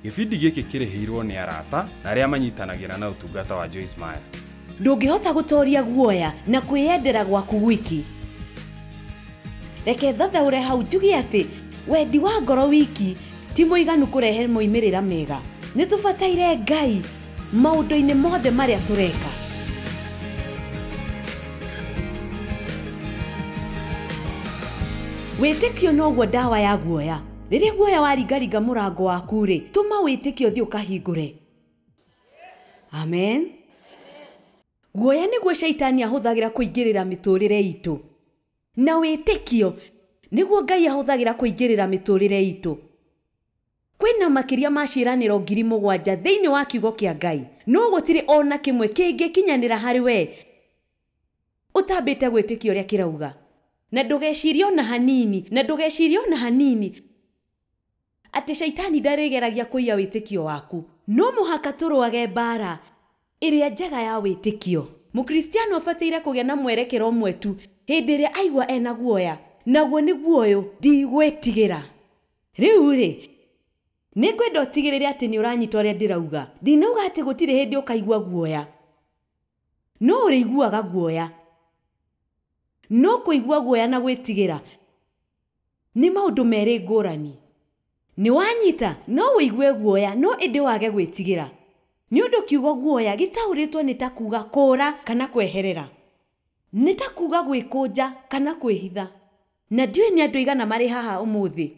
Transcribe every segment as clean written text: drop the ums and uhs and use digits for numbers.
Gĩbindi gĩkĩ kĩrĩhĩirwo nĩ arata na arĩa manyitanagĩra na ũtungata wa Joyce Meyer. Ndũngĩhota gũtooria guoya na kwĩyendera gwaku wiki. Reke thathaũre hau njuge atĩ wendi wa ngoro wiki ti mũiganu kũrehe moimĩrĩra mega. Nĩ tũbataire Ngai maũndũ-inĩ mothe marĩa tũreka. Wĩtĩkio noguo ndawa ya guoya. Rĩrĩa guoya waringaringa mũrango waku rĩ, tũma wĩtĩkio thiĩ ũkahingũre. Amen. Guoya nĩguo Shaitani ahũthagĩra kũingĩrĩra mĩtũrĩre itũ. Na wĩtĩkio nĩguo Ngai ahũthagĩra kũingĩrĩra mĩtũrĩre itũ. Kwĩna makĩria ma ciĩranĩro 7,000 thĩinĩ wa kiugo kĩa Ngai. No gũtirĩ ona kĩmwe kĩngĩkinyanĩra harĩ we ũtambĩte gwĩtĩkio ũrĩa kĩrauga. Na ndũgecirie ona hanini atĩ Shaitani ndarĩgeragia kũiya wĩtĩkio waku. No mũhaka tũrũage mbara ĩrĩa njega ya wĩtĩkio. Mũkristiano abataire kũgĩa na mwerekero ũmwe tu hĩndĩ ĩrĩa aigua ena guoya. Naguo nĩ guoyo ndigwĩtigĩra. Rĩu rĩ, nĩngwenda ũtigĩrĩre atĩ nĩ ũranyita ũrĩa ndĩrauga. Ndinauga atĩ gũtirĩ hĩndĩ ũkaigua guoya. No ũrĩiguaga guoya. No kũigua guoya na gwĩtigĩra nĩ maũndũ merĩ ngũrani. Nĩ wanyita, no wĩigue guoya, no ĩndĩ wage gwĩtigĩra. Nĩ ũndũ kiugo guoya gĩtaũrĩtwo nĩ ta kuuga kũũra kana kweherera. Nĩ ta kuuga gwĩkũnja kana kwĩhitha. Na ndiũĩ nĩ andũ aigana marĩ haha ũmũthĩ,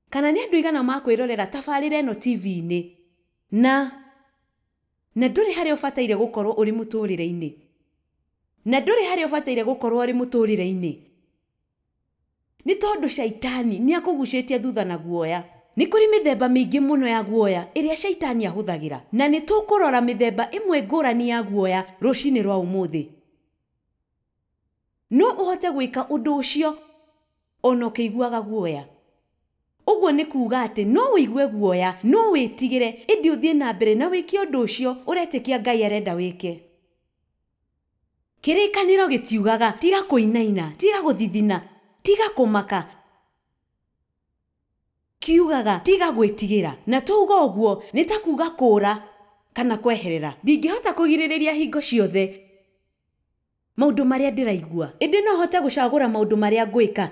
kana nĩ andũ aigana makwĩrorera tabarĩra ĩno TV-inĩ na ndũrĩ harĩa ũbataire gũkorwo ũrĩ mũtũrĩre-inĩ. Na ndũrĩ harĩa ũbataire gũkorwo ũrĩ mũtũrĩre-inĩ. Nĩ tondũ Shaitani nĩ akũgucĩtie thutha na guoya. Nĩ kũrĩ mĩthemba mĩingĩ mũno ya guoya ĩrĩa Shaitani ahũthagĩra. Na nĩ tũkũrora mĩthemba ĩmwe ngũrani ya guoya rũcinĩ rwa ũmũthĩ. No ũhote gwĩka ũndũ ũcio ona ũkĩiguaga guoya. Ũguo nĩ kuuga atĩ no wĩigue guoya, no wĩtigĩre, ĩndĩ ũthiĩ na mbere na wĩke ũndũ ũcio ũretĩkia Ngai arenda wĩke. Kĩrĩkanĩro gĩtiugaga tiga kũinaina, tiga gũthithina, tiga kũmaka. Kiugaga tiga gwĩtigĩra. Na tuuga ũguo nĩ ta kuuga kũũra kana kweherera. Ndingĩhota kũgirĩrĩria hingo ciothe maũndũ marĩa ndĩraigua. Ĩndĩ no hote gũcagũra maũndũ marĩa ngwĩka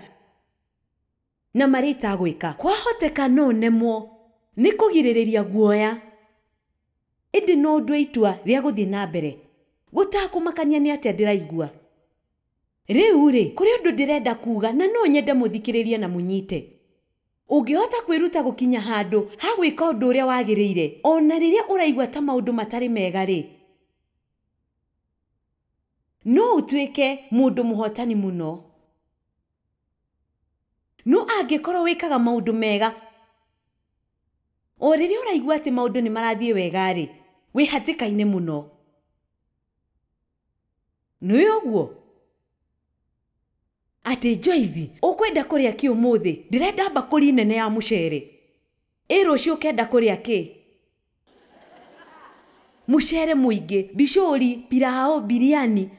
na marĩa itagwĩka. Kwahoteka no nemwo nĩ kũgirĩrĩria guoya, ĩndĩ no ndue itua rĩa gũthiĩ na mbere gũtakũmakania nĩ atĩa ndĩraigua. Rĩu rĩ, kũrĩ ũndũ ndĩrenda kuuga na no nyende mũthikĩrĩrie na mũnyite. Ũngĩhota kwĩruta gũkinya handũ ha gwĩka ũndũ ũrĩa wagĩrĩire ona rĩrĩa ũraigua ta maũndũ matarĩ mega rĩ, no ũtuĩke mũndũ mũhotani mũno. No angĩkorwo wĩkaga maũndũ mega o rĩrĩa ũraigua atĩ maũndũ nĩ marathiĩ wega rĩ, wĩ hatĩka-inĩ mũno. Nĩ ũguo atĩ Joyce, ũkwenda kũrĩa kĩ ũmũthĩ? Ndĩrenda mbakũri nene ya mũcere. Rũciũ ũkenda kũrĩa kĩ? Mũcere mũingĩ, bicũri, pilau, biriani.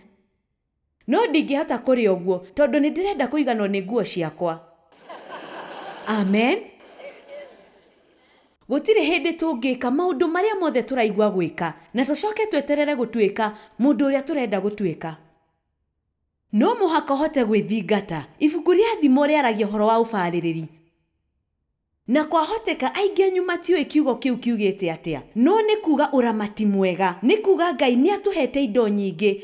No ndingĩhota kũrĩa ũguo tondũ nĩ ndĩrenda kũiganwo nĩ nguo ciakwa. Amen. Gũtirĩ hĩndĩ tũngĩka maũndũ marĩa mothe tũraigua gwĩka na tũcoke tweterere gũtuĩka mũndũ ũrĩa tũrenda gũtuĩka. No mũhaka ũhote gwĩthingata. Ibuku rĩa Thimo rĩaragia ũhoro wa ũbarĩrĩri. Na kwahoteka aingĩ anyu matiũĩ kiugo kĩu kiugĩte atĩa. No nĩ kuuga ũramati mwega. Nĩ kuuga Ngai nĩ atũhete indo nyingĩ.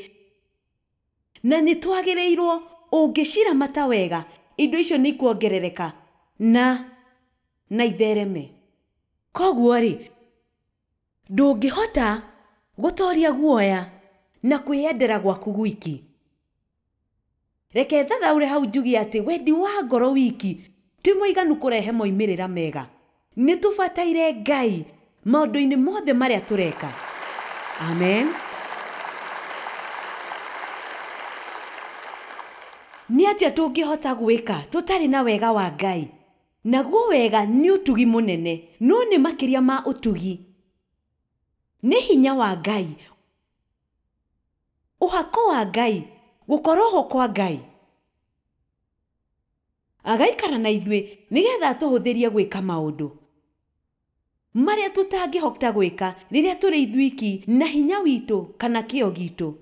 Na nĩ twagĩrĩirwo ũngĩciramata wega, indo icio nĩ ikuongerereka na ithereme. Koguo rĩ, ndũngĩhota gũtooria guoya na kwĩyendera gwaku wiki. Reke thathaũre hau njuge atĩ wendi wa ngoro wiki ti mũiganu kũrehe moimĩrĩra mega. Nĩ tũbataire Ngai maũndũ-inĩ mothe marĩa tũreka. Amen. Nĩ atĩa tũngĩhota gwĩka tũtarĩ na wega wa Ngai? Naguo wega nĩ ũtugi mũnene, no nĩ makĩria ma ũtugi. Nĩ hinya wa Ngai, ũhako wa Ngai, gũkorwo ho kwa Ngai. Agaikara na ithuĩ nĩgetha tũhũthĩrie gwĩka maũndũ. maria tutangihota gwika riria turi ithuiki na hinya witu kana kio gitu.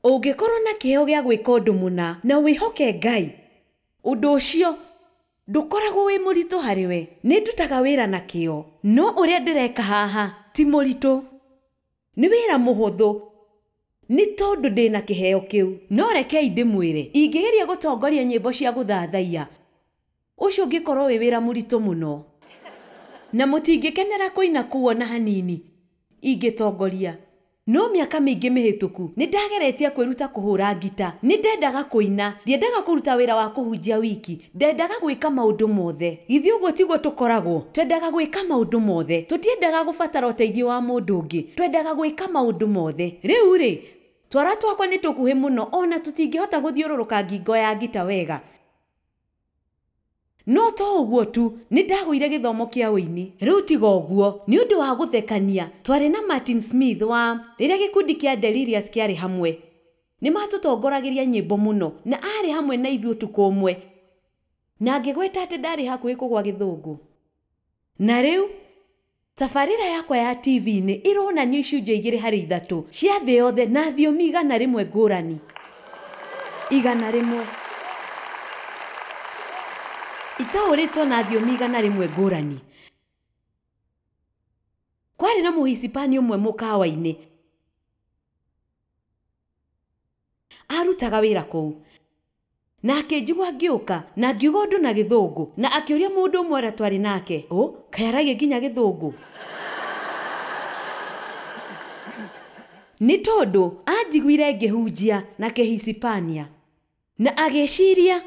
Ungikorwo na kio gia gwika undu muna na wihoke Ngai, undu ucio ndukoragwo wi murito hariwe. Ni ndutaga wira na kio, no uria ndireka haha ti murito, ni wira muhuthu, ni tondu ndina kiheo kiu. No rekei ndimwire, ingigeria gutongoria nyimbo cia guthathaia, ucio ngikorwo wi wira murito muno, na mutingikenera kuina kuona hanini ingitongoria. No miaka mingi mihituku ni ndageretie kwiruta kuhura ngita. Ni ndendaga kuina, ndiendaga kuruta wira wa kuhunjia wiki, ndendaga gwika maundu mothe. Githi uguo tiguo tukoragwo, twendaga gwika maundu mothe, tutiendaga gubatara uteithio wa mundu ungi, twendaga gwika maundu mothe. Riu ri twara twakwa ni tukuhi muno, ona tutingihota guthiururuka ngingo ya ngita wega. No to uguo tu, ni ndaguire githomo kia uini. Riu tiga uguo, ni undu wa guthekania, twari na Martin Smith wa riria gikundi kia Delirious kiari hamwe. Ni matutongoragiria nyimbo muno na ari hamwe na ithu utuku umwe, na ngigweta ati ndari hakuhi kugwa githungu. Na riu tafarira yakwa ya TV ni ironania icunjĩ 2/3 cia thĩ yothe na thiomi 100 ngũrani. 100 itaũrĩtwo na thiomi 100 ngũrani. Kwari na Mũhispania ũmwe mũkawa-inĩ arutaga wĩra kũu, na akĩnjigua ngĩũka na ngiuga ũndũ na gĩthũngũ, na akĩũria mũndũ ũmwe ũrĩa twari nake, kaĩ aragia nginya gĩthũngũ? Nĩ tondũ anjiguire ngĩhunjia na Kĩhispania na agĩciria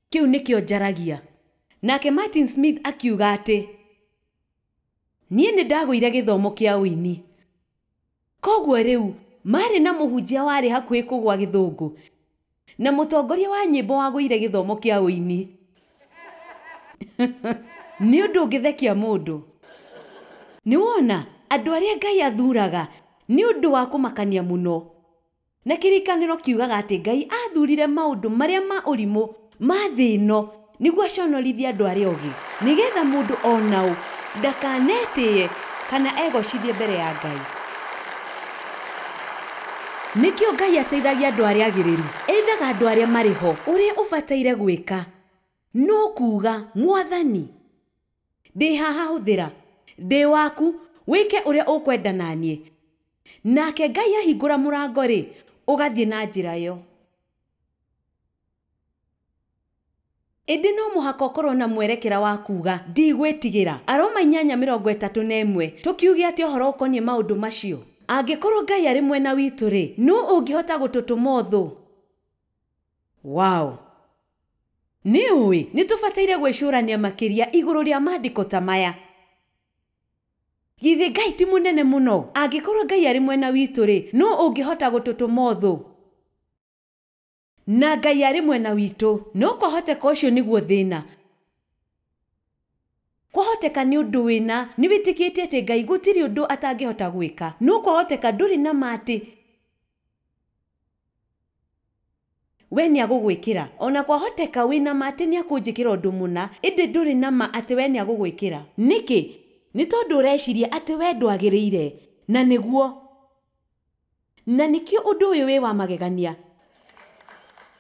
kiu nikio njaragia. Nake Martin Smith akiuga ati nie ni ndagũire githomo kia uini. Koguo riu mari na muhunjia wari hakuhi kugwa githungu na mutongoria wa nyimbo wagũire githomo kia uini. Ni undu ngithekia mundu. Ni wona andu aria Ngai athuraga ni undu wa kumakania muno. Na kirikaniro kiugaga ati Ngai athurire maundu maria ma urimu ma thino niguo aconorithia andu aria ogi, nigetha mundu onau ndakanetie kana egocithie mbere ya Ngai. Nikio Ngai ateithagia andu aria agiriru, eithaga andu aria mariho uria ubataire gwika. No kuuga Mwathani, ndi haha huthira, ndi waku wike uria ukwenda nanie, nake Ngai ahingura murango ri ugathie na njira yo. Indi no muhaka ukorwo na mwerekera wa kuuga ndigwitigira. Aroma 8:31 tukiuge ati ohoro ukonie maundu macio. Angikorwo Ngai ari mwena witu ri, no ungihota gututuma uthu. Wow! Ni uwi ni tubataire gwicurania makiria iguru ria maandiko ta maya. Githi Ngai ti munene muno? Angikorwo Ngai ari mwena witu ri, no ungihota gututuma uthu. Na Ngai ari mwena witu, no kwahoteka ucio niguo thina. Kwahoteka ni undu wina ni witikitie ati Ngai gutiri undu atangihota gwika. No kwahoteka nduri na mati we ni agugwikira. Ona kwahoteka wina mati ni akunjikira undu muna, indi nduri na ma ati we ni agugwikira. Niki? Ni tondu ureciria ati we ndwagiriire na niguo. Na nikio undu uyu wi wa magegania.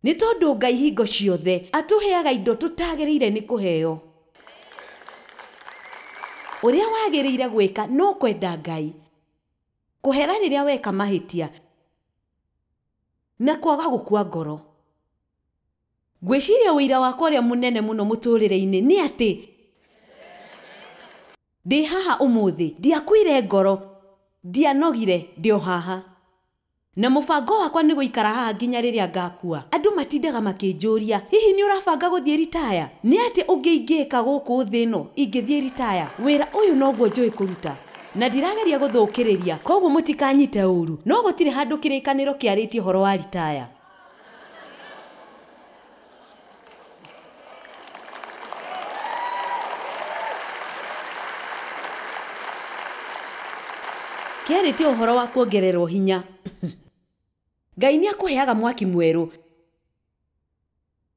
Ni tondu Ngai hingo ciothe atuheaga indo tutagiriire ni kuheo. Uria wagiriire gwika no kwenda Ngai kuhera riria weka mahitia na kwaga gukua ngoro. Gwiciria wira wakwa uria munene muno muturire-ini ni ati ndi haha umuthi, ndiakuire ngoro, ndianogire, ndio haha. Na mubango wakwa ni guikara haha nginya riria ngakua. Andu matindaga makinjuria, hihi ni urabanga guthie retire? Ni ati ungiingika guku thino ingithie retire? Wira uyu noguo njui kuruta na ndirageria guthukiriria, koguo mutikanyite uru. No gutire handu kirikaniro kiaritie horo wa retire. Kiaritie uhoro wa kuongererwo hinya. Ngai ni akuheaga mwaki mweru.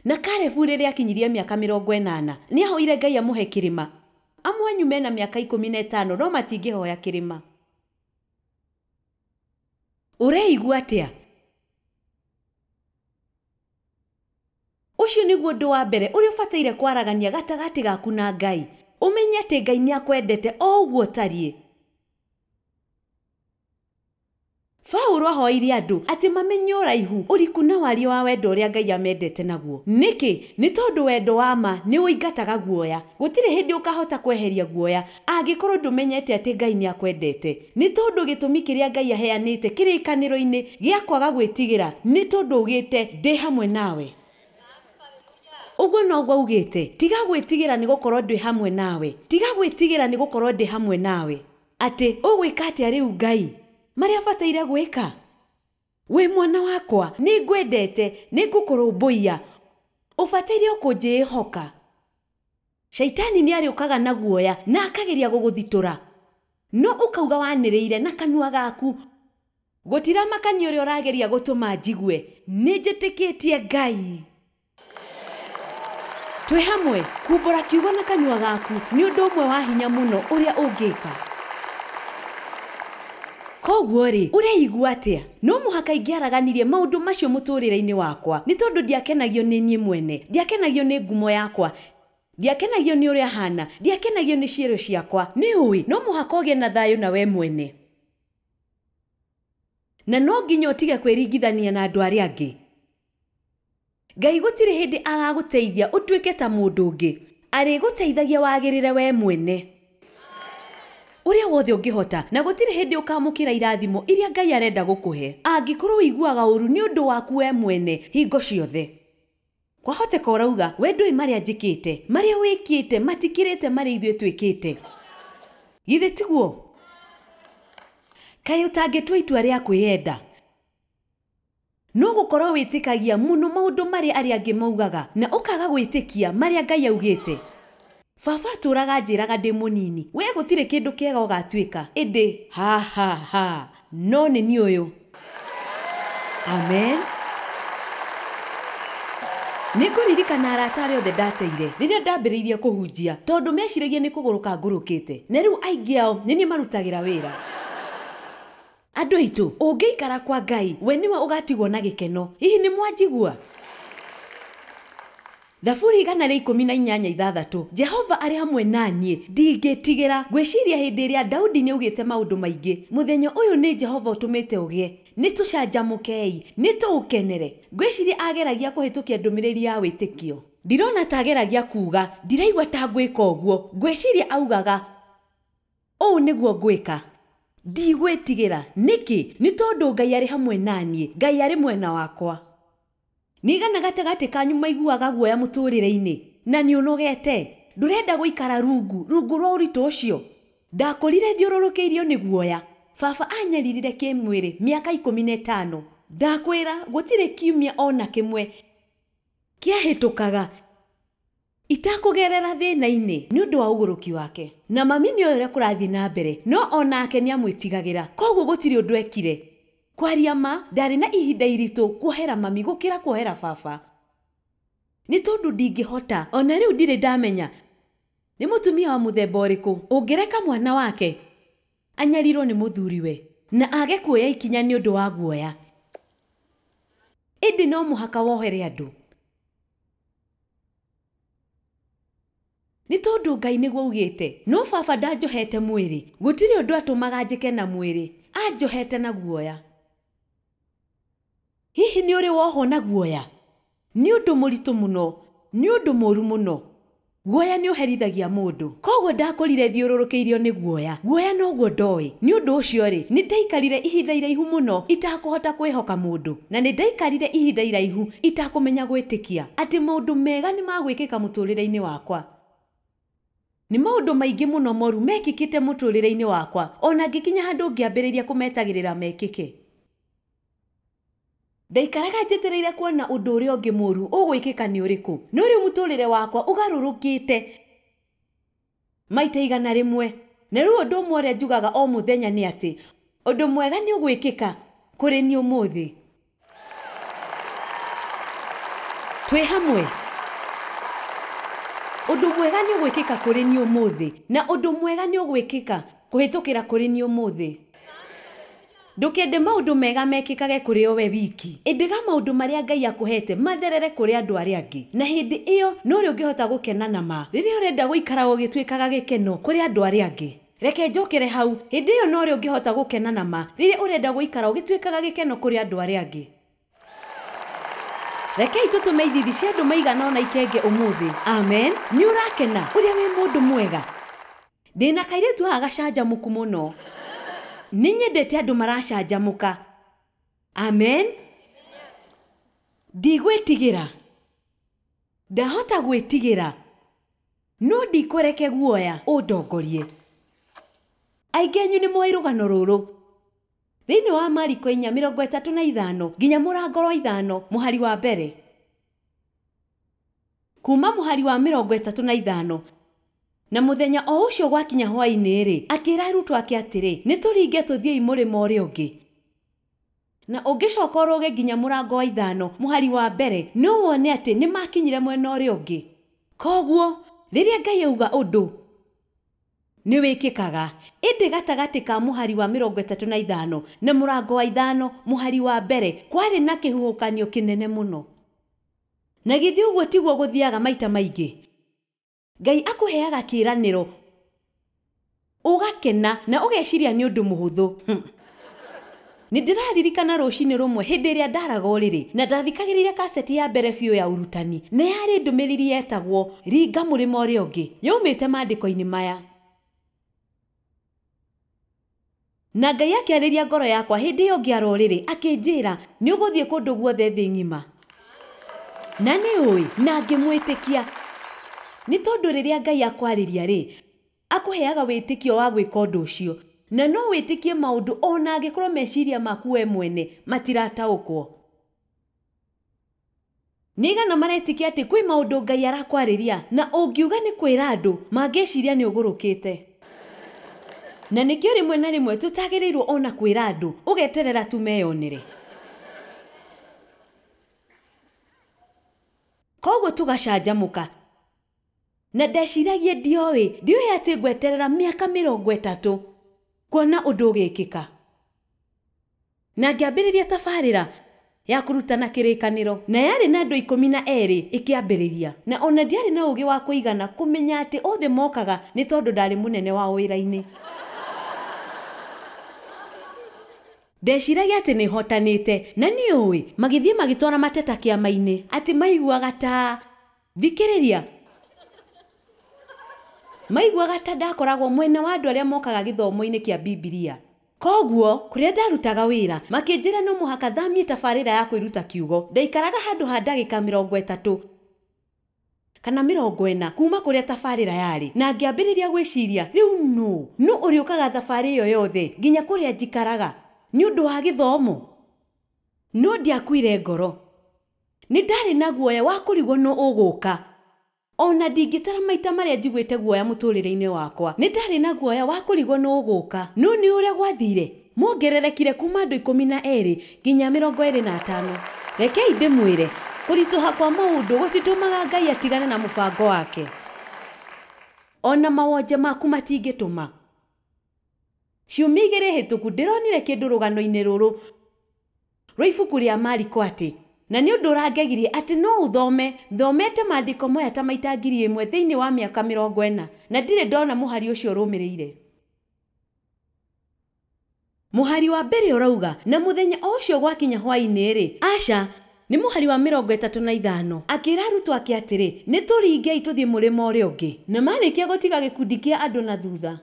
Na Kalebu riria akinyirie miaka 80 ni ahoire Ngai amuhe kirima amwanyu mena mĩaka 15 no matingĩhoya kĩrĩma. Ũreigua atĩa? Ũcio nĩguo ũndũ wa mbere ũrĩa ũbataire kwaragania gatagatĩ gaku na Ngai. Ũmenye atĩ Ngai nĩakwendete o ũguo tariĩ. Paulo ahoire andũ atĩ mamenye ũraihu, ũriku na wariĩ wa wendo ũrĩa Ngai amendete naguo. Nĩkĩ? Nĩ tondũ wendo wa ma nĩ ũingataga guoya. Gũtirĩ hĩndĩ ũkahota kweheria guoya angĩkorwo ndũmenyete atĩ Ngai nĩakwendete. Nĩ tondũ gĩtũmi kĩrĩa Ngai aheanĩte kĩrĩkanĩro-inĩ gĩa kwaga gwĩtigĩra nĩ tondũ ugĩte ndĩ hamwe nawe. Ũguo noguo ugĩte, tiga gwĩtigĩra nĩ gũkorwo ndĩ hamwe nawe. Tiga gwĩtigĩra nĩ gũkorwo ndĩ hamwe nawe. Atĩ ũgwĩka atĩa rĩu Ngai? Marĩa bataire gwĩka. We mwana wakwa, nĩ ngwendete, nĩ ngũkũrũmbũiya. Ũbataire kũnjĩhoka. Shaitani nĩ arĩũkaga na guoya na akageria gũgũthitũra. No ũkauga wanĩrĩire na kanua gaku. Gũtira makani ũrĩa ũrageria gũtũma njigue. Nĩ njĩtĩkĩtie Ngai. Twĩ hamwe, kumbũra kiugo na kanua gaku nĩ ũndũ ũmwe wa hinya mũno ũrĩa ũngĩka. Koguo rĩ, ũreigua atĩa? No mũhaka ingĩaraganirie maũndũ macio mũtũrĩre-inĩ wakwa. Nĩ tondũ ndiakenagio nĩ niĩ mwene, ndiakenagio nĩ ngumo yakwa, ndiakenagio nĩ ũrĩa hana, ndiakenagio nĩ ciĩro ciakwa. Nĩ ũĩ, no mũhaka ũgĩe na thayũ na we mwene. Na no nginya ũtige kwĩringithania na andũ arĩa angĩ. Ngai gũtirĩ hĩndĩ agagũteithia ũtuĩke ta mũndũ ũngĩ. Arĩgũteithagia wagĩrĩre we mwene. Ũrĩa wothe ũngĩhota, na gũtirĩ hĩndĩ ũkamũkĩra irathimo iria Ngai arenda gũkũhe angĩkorwo ũiguaga ũru nĩ ũndũ waku we mwene hingo ciothe. Kwahoteka ũrauga we ndũĩ marĩa njĩkĩte, marĩa wĩkĩte matikĩrĩte marĩa ithuĩ twĩkĩte. Githĩ tiguo? Kaĩ ũtangĩtua itua rĩa kwĩyenda? No gũkorwo wĩtĩkagia mũno maũndũ marĩa arĩa angĩ maugaga na ũkaga gwĩtĩkia marĩa Ngai augĩte. Baba tũraga njĩraga ndĩ mũnini, we gũtirĩ kĩndũ kĩega ũgatuĩka. Ĩndĩ no nĩ niĩ ũyũ. Amen. Nĩngũririkana arata arĩa othe ndateire rĩrĩa ndambĩrĩirie kũhunjia, tondũ meciragia nĩ kũgũrũka ngũrũkĩte. Na rĩu aingĩ ao nĩ niĩ marutagĩra wĩra. Andũ aitũ, ũngĩikara kwa Ngai, we nĩwe ũgatigwo na gĩkeno. Hihi nĩ mwanjigua? Thaburi 118:6. Jehova arĩ hamwe naniĩ, ndingĩtigĩra. Ngwĩciria hĩndĩ ĩrĩa Daudi nĩaugĩte maũndũ maingĩ, mũthenya ũyũ nĩ Jehova ũtũmĩte ũgĩe. Nĩ tũcanjamũkei, nĩ tũũkenere. Ngwĩciria ageragia kũhĩtũkia ndũmĩrĩri ya wĩtĩkio. Ndirona ta ageragia kuuga, ndiraigua ta ngwĩka ũguo. Ngwĩciria augaga, ũũ nĩguo ngwĩka. Ndigwĩtigĩra. Nĩkĩ? Nĩ tondũ Ngai arĩ hamwe naniĩ, Ngai arĩ mwena wakwa. Nĩgana gatagatĩ kanyu maiguaga guoya mũtũrĩre-inĩ na nĩ ũnogete. Ndũrenda gũikara rungu rwa ũritũ ũcio. Ndakũrire thiũrũrũkĩirio nĩ guoya. Baba anyaririre kĩmwĩrĩ mĩaka 15. Ndakwĩra gũtirĩ kiumia ona kĩmwe kĩahĩtũkaga itakũgerera thĩna-inĩ nĩ ũndũ wa ũgũrũki wake. Na mami nĩ ũrĩa kũrathiĩ na mbere, no onake nĩamwĩtigagĩra. Koguo gũtirĩ ũndũ ekire. Kwaria ma, ndarĩ na ihinda iritũ kuohera mami gũkĩra kuohera baba. Nĩ tondũ ndingĩhota, ona rĩu ndirĩ ndamenya nĩ mũtumia wa mũthemba ũrĩkũ ũngĩreka mwana wake anyarirwo nĩ mũthuriwe na age kuoya ikinya nĩ ũndũ wa guoya. Ĩndĩ no mũhaka wohere andũ. Nĩ tondũ Ngai nĩguo ugĩte, no baba ndanjohete mwĩrĩ. Gũtirĩ ũndũ atũmaga njĩke na mwĩrĩ, anjohete na guoya. Hihi nĩ ũrĩ woho na guoya? Nĩ ũndũ mũritũ mũno, nĩ ũndũ mũru mũno. Guoya nĩ ũherithagia mũndũ. Koguo ndakũrire thiũrũrũkĩirio nĩ guoya. Guoya noguo ndoĩ. Nĩ ũndũ ũcio rĩ, nĩ ndaikarire ihinda iraihu mũno itakũhota kwĩhoka mũndũ. Na nĩ ndaikarire ihinda iraihu itakũmenya gwĩtĩkia atĩ maũndũ mega nĩ magwĩkĩka mũtũrĩre-inĩ wakwa. Nĩ maũndũ maingĩ mũno moru mekĩkĩte mũtũrĩre-inĩ wakwa, ona ngĩkinya handũ ngĩambĩrĩria kũmetagĩrĩra mekĩke. Ndaikaraga njetereire kuona ũndũ ũrĩa ũngĩ mũru ũgwĩkĩka nĩ ũrĩkũ. No rĩu mũtũrĩre wakwa ũgarũrũkĩte maita 100. Na rĩu ũndũ ũmwe ũrĩa njugaga o mũthenya nĩ atĩ ũndũ mwega nĩ ũgwĩkĩka kũrĩ niĩ ũmũthĩ. Twĩ hamwe. Undu mwega ni ugwikika kuri ni umuthi, na undu mwega ni ugwikika kuhitukira kuri ni umuthi. Ndukende maundu mega mekikage kuri o we wiki. Indiga maundu maria Ngai akuhete matherere kuri andu aria angi. Na hindi iyo no ri ungihota gukena na ma. Riria urenda guikara ugitwikaga gikeno kuri andu aria angi. Reke njokere hau, hindi iyo no ri ungihota gukena na ma. Riria urenda guikara ugitwikaga gikeno kuri andu aria angi. Reke itutume ithithi cia andu maigana ona ikenge umuthi. Amen. Ni urakena uria wi mundu mwega. Ndina kairitu agacanjamuku muno. Ninyendete andu maracanjamuka. Amen. Ndigwitigira. Ndahota gwitigira. No ndikureke guoya undongorie. Aingi anyu ni moi rugano ruru. Thiini wa Mariko 4:35 nginya murango wa 5 muhari wa mbere. Kuma muhari wa 35 na muthenya o ucio gwakinya hwaini ri akira arutwo ake atiri nituringe tuthiei murima uria ungi. Na ungicoka uruge nginya murango wa 5 muhari wa mbere no wone ati ni makinyire mwena uria ungi. Koguo riria Ngai auga undu ni wikikaga. Indi gatagati ka muhari wa 35 na murango wa 5 muhari wa mbere kwari na kihuhukanio kinene muno. Na githi uguo tiguo guthiaga maita maingi. Ngai akuheaga kiraniro ugakena na ugeciria ni undu muhuthu. Nindiraririkana rucini rumwe hindi ria ndaraga uriri na ndathikagirire kaseti ya mbere biu ya urutani na yari ndumiriri yetagwo ringa murima uria ungi yaumite mandiko-ini maya. Na Ngai akiariria ngoro yakwa hindi iyo ngiara uriri akinjira ni uguthie kundu guothe thi ngima. Na ni ui na ngimwitikia. Ni tondu riria Ngai akwariria ri akuheaga witikio wa gwika undu ucio na no witikie maundu ona angikorwo meciria maku we mwene matirataukwo. Nigana maretikia ati kwi maundu Ngai arakwariria na ungiuga ni kwira andu mangeciria ni ugurukite. Na nikio rimwe na rimwe tutagirirwo ona kwira andu ugeterera tumeyonere. Koguo tugacanjamuka. Na ndeciragie ndioi ati ngweterera miaka 30 kuona undu ugikika. Na ngiambiriria tabarira ya kurutana kirikaniro na yari na andu 12 ikiambiriria na ona ndiari na ugi wa kuigana kumenya ati othe mokaga ni tondu ndari munene wa wira-ini. Ndeciragia ati ni hotanite na ni ui magithie magitwara mateta kiama-ini ati maiguaga ta thikiriria. Maiguaga ta ndakoragwo mwena wa andu aria mokaga githomo-ini kia Biblia. Koguo kuria ndarutaga wira makinjira no muhaka thamie tabarira ya kwiruta kiugo ndaikaraga handu ha ndagika 30 kana 40 kuma kuria tabarira yari na ngiambiriria gwiciria riu no uriukaga thabari iyo yothe nginya kuria njikaraga ni undu wa githomo. No ndiakuire ngoro. Ni ndari na guoya wa kurigwo no uguka. Ona ndingitara maita maria njiguite guoya muturire-ini wakwa. Ni ndari na guoya wa kurigwo no uguka. No ni uria gwathire mongererekire kuma andu 12 nginya 25. Rekei ndimwire kurituha kwa maundu gutitumaga Ngai atigane na mubango wake. Ona mawonje maku matingituma. Ciumia 2 hituku ndironire kindu rugano-ini ruru rwa ibuku ria Mariko ati na ni undu urangegirie ati no thomete mandiko moya ta maita 1000 thiini wa miaka 40 na ndire ndona muhari ucio rumirire. Muhari wa mbere urauga na muthenya ucio gwakinya hwaini ri aca ni muhari wa 35 akira arutwo ake atiri ni turingei tuthie murima uria ungi na marikia gutiga gikundi kia andu na thutha.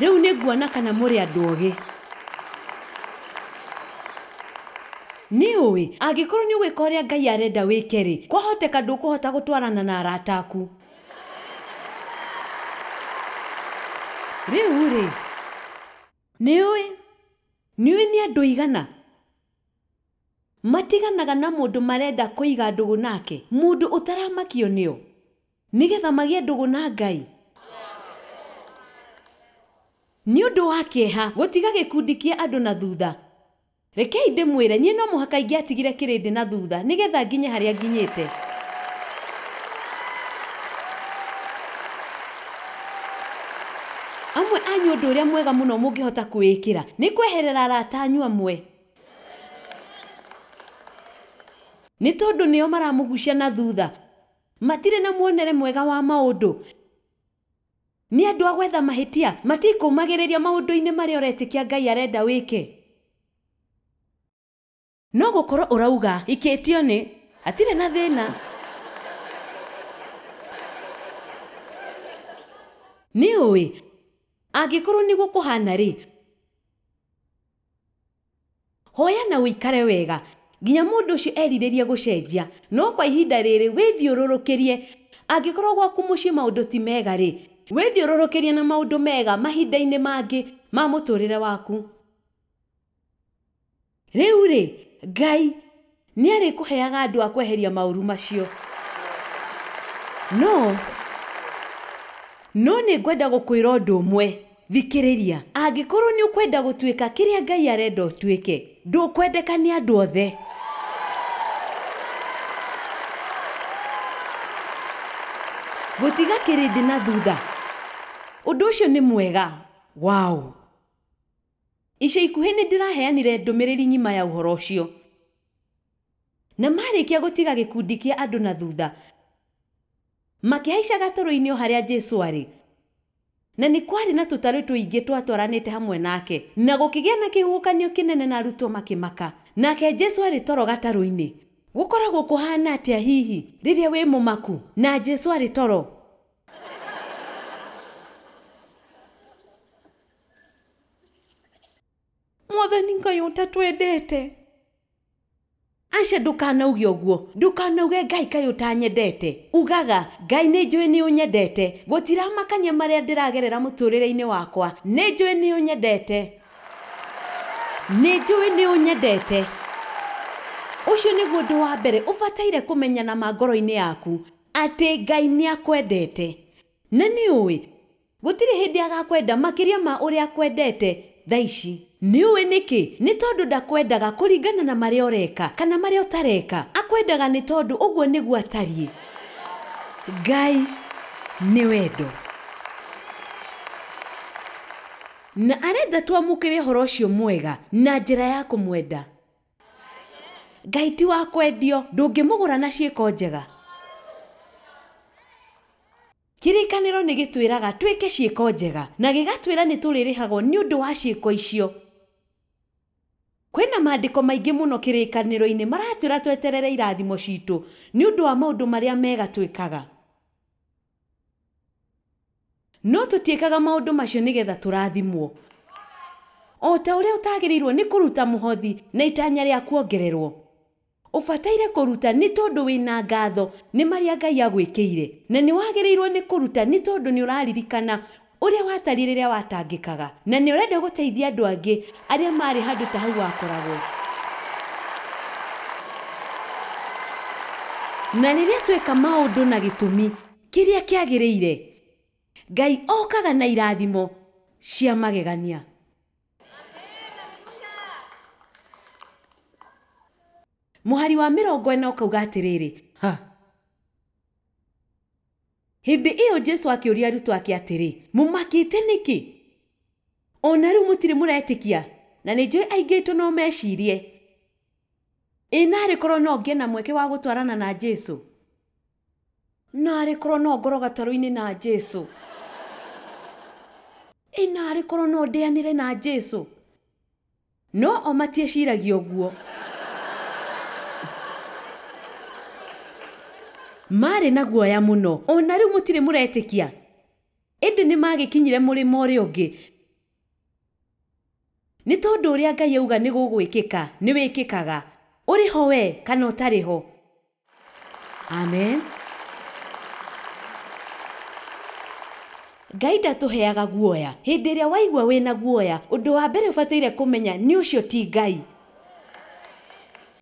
Riu niguona kana muri andu ogi. Ni ui angikorwo ni gwika uria Ngai arenda wikeri kwahoteka ndukuhota gutwarana na arata aku. Riu ri ni ni andu igana matiganaga na mundu marenda kuiga ndugu nake mundu utaramakio nio nigetha magie ndugu na Ngai. Ni undu wa kieha gutiga gikundi kia andu na thutha Rekei ndimwire nie no muhaka ingĩatigire kĩrĩndĩ na thutha nigetha nginye harĩa nginyĩte. Amwe anyu ũndũ ũrĩa mwega mũno mũngĩhota kwĩkĩra nĩ kweherera arata anyu amwe. Nĩ tondũ nĩo maramũgucia na thutha. Matirĩ na muonere mwega wa maũndũ. Nĩ andũ a gwetha mahĩtia matikũmagĩrĩria maũndũ-inĩ marĩa ũretĩkia Ngai arenda wĩke. No gũkorwo ũrauga ikĩtio nĩ hatirĩ na thĩna. Nĩ ũĩ angĩkorwo nĩ gũkũhana rĩ, hoya na wĩikare wega nginya mũndũ ũcio erirĩrie gũcenjia, no kwa ihinda rĩrĩ wĩthiũrũrũkĩrie. Angĩkorwo gwaku mũciĩ maũndũ ti mega rĩ, wĩthiũrũrũkĩrie na maũndũ mega mahinda-inĩ mangĩ ma mũtũrĩre waku. Rĩu rĩ, Ngai nĩ arĩkũheaga andũ a kweheria maũru macio. No nĩ ngwenda gũkwĩra ũndũ ũmwe. Thikĩrĩria, angĩkorwo nĩ ũkwenda gũtuĩka kĩrĩa Ngai arenda ũtuĩke, ndũkwendeka nĩ andũ othe. Gũtiga kĩrĩndĩ na thutha, ũndũ ũcio nĩ mwega. Wow! Ica ikuhĩ nĩ ndĩraheanire ndũmĩrĩri ng'ima ya ũhoro ũcio. Na marĩkia gũtiga gĩkundi kĩa andũ na thutha, makĩhaica gatarũ-inĩ o harĩa Jesũ arĩ. Na nĩ kwarĩ na tũtarũ tũingĩ twatwaranĩte hamwe nake, na gũkĩgĩa na kĩhuhũkanio kĩnene na arutwo makĩmaka. Nake Jesũ arĩ toro gatarũ-inĩ. Gũkoragwo kũhana atĩa hihi rĩrĩa wĩ mũmaku na Jesũ arĩ toro? Mwathani Ngai ũtatwendete. Aca ndũkanauge ũguo, ndũkanauge Ngai kaĩ ũtanyendete. Ugaga Ngai nĩ njũĩ nĩ ũnyendete. Gũtiramakania marĩa ndĩragerera mũtũrĩre-inĩ wakwa. Nĩ njũĩ nĩ ũnyendete. Nĩ njũĩ nĩ ũnyendete. Ũcio nĩguo ũndũ wa mbere ũbataire kũmenya na ngoro-inĩ yaku atĩ Ngai nĩ akwendete. Na nĩ ũĩ gũtirĩ hĩndĩ agakwenda makĩria ma ũrĩa akwendete thaa ici. Nĩ ũĩ nĩkĩ? Nĩ tondũ ndakwendaga kũringana na marĩa ũreka kana marĩa ũtareka. Akwendaga nĩ tondũ ũguo nĩguo atariĩ. Ngai nĩ wendo. Na arenda twamũkĩre ũhoro ũcio mwega na njĩra ya kũmwenda. Ngai ti wa kwendio, ndũngĩmũgũra na ciĩko njega. Kĩrĩkanĩro nĩ gĩtwĩraga twĩke ciĩko njega na gĩgatwĩra nĩ tũrĩrĩhagwo nĩ ũndũ wa ciĩko icio. Kwĩna maandĩko maingĩ mũno kĩrĩkanĩro-inĩ maratwĩra tweterere irathimo citũ nĩ ũndũ wa maũndũ marĩa mega twĩkaga. No tũtiĩkaga maũndũ macio nĩgetha tũrathimwo. O ta ũrĩa ũtagĩrĩirwo nĩ kũruta mũhothi na itanya rĩa kuongererwo. Ũbataire kũruta nĩ tondũ wĩna ngatho nĩ marĩa Ngai agwĩkĩire, na nĩ wagĩrĩirwo nĩ kũruta nĩ tondũ nĩ ũraririkana ũrĩa watari rĩrĩa watangĩkaga, na nĩ ũrenda gũteithia andũ angĩ arĩa marĩ handũ ta hau wakoragwo. Na rĩrĩa tweka maũndũ na gĩtũmi kĩrĩa kĩagĩrĩire, Ngai okaga na irathimo cia magegania. Mũhari wa 40 ũkauga atĩrĩrĩ, hĩndĩ ĩyo Jesũ akĩũria arutwo ake atĩrĩ, mũmakĩte nĩkĩ? Ona rĩu mũtirĩ mũretĩkia, na nĩ njũĩ aingĩ aitũ no mecirie. Narĩ korwo no ngĩe na mweke wa gũtwarana na Jesũ. Narĩ korwo no ngorwo gatarũ-inĩ na Jesũ. Narĩ korwo no ndĩanĩre na Jesũ. No o matieciragia ũguo. Marĩ na guoya mũno, ona rĩu mũtirĩ mũretĩkia. Ĩndĩ nĩ magĩkinyire mũrĩmo ũrĩa ũngĩ. Nĩ tondũ ũrĩa Ngai auga nĩ gũgwĩkĩka, nĩ wĩkĩkaga. Ũrĩ ho we kana ũtarĩ ho. Amen. Ngai ndatũheaga guoya. Hĩndĩ ĩrĩa waigua wĩna guoya, ũndũ wa mbere ũbataire kũmenya nĩ ũcio ti Ngai.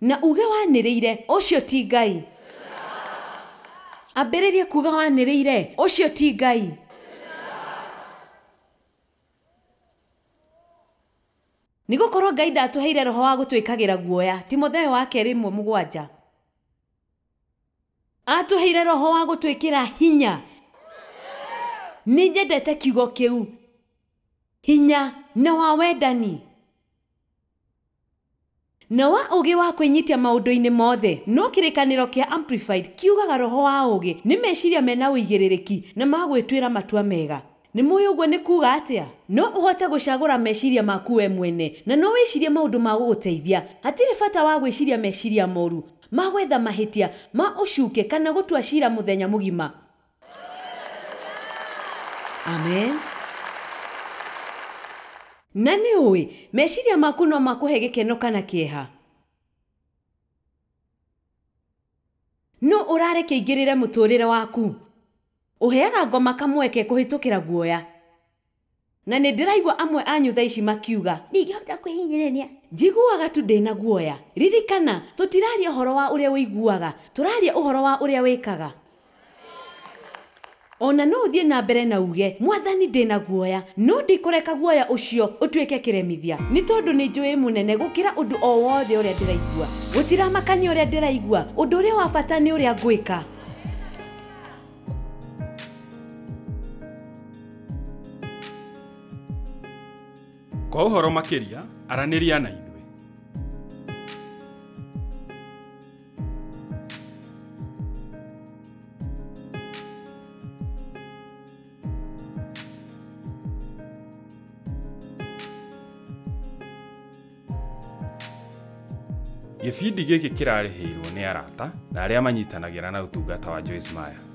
Na uge wanĩrĩire, ũcio ti Ngai. Ambĩrĩrie kuga wanĩrĩire, ũcio ti Ngai. Nigukorwo Ngai ndatuheire roho wa gutwikagira guoya. Timotheo wa 2:7. Atuheire roho wa gutwikira hinya. Nĩnyendete kiugo kiu. Hinya na wa wendani. Na wa ugi wa kwenyitia maundu-ini mothe. No kirikaniro kia Amplified kiugaga roho wa ugi ni meciria mena uigiririki na magwitwira matua mega. Ni muyo uguo ni kuga atia? No uhote gucagura meciria maku we mwene na no wicirie maundu ma guguteithia. Hatire bata wa gwiciria meciria moru magwetha mahitia ma ucuke kana gutua cira muthenya mugima. Amen. Nani uwe, meciria maku no makuhe gikeno kana kieha. No urare keigirire muturire waku. Uheaga ngoma kamweke kuhitukira guoya. Na ni ndiraigwa amwe anyu thaa ici makiuga, ningihota kwihinyirania. Njiguaga tu ndina guoya. Ririkana, tutiraria uhoro wa uria wiguaga, turaria uhoro wa uria wikaga. Ona no uthie na mbere na uge, Mwathani ndina guoya, no ndikureka guoya ucio utwike kiremithia. Ni tondu ni njui munene gukira undu o wothe uria ndiraigua. Gutiramakania uria ndiraigua, undu uria wa bata ni uria ngwika. Kwa uhoro makiria, araniria na ithuĩ. Gĩbindi gĩkĩ kĩrarĩhĩirwo nĩ arata na arĩa manyitanagira na ũtungata wa Joyce Meyer.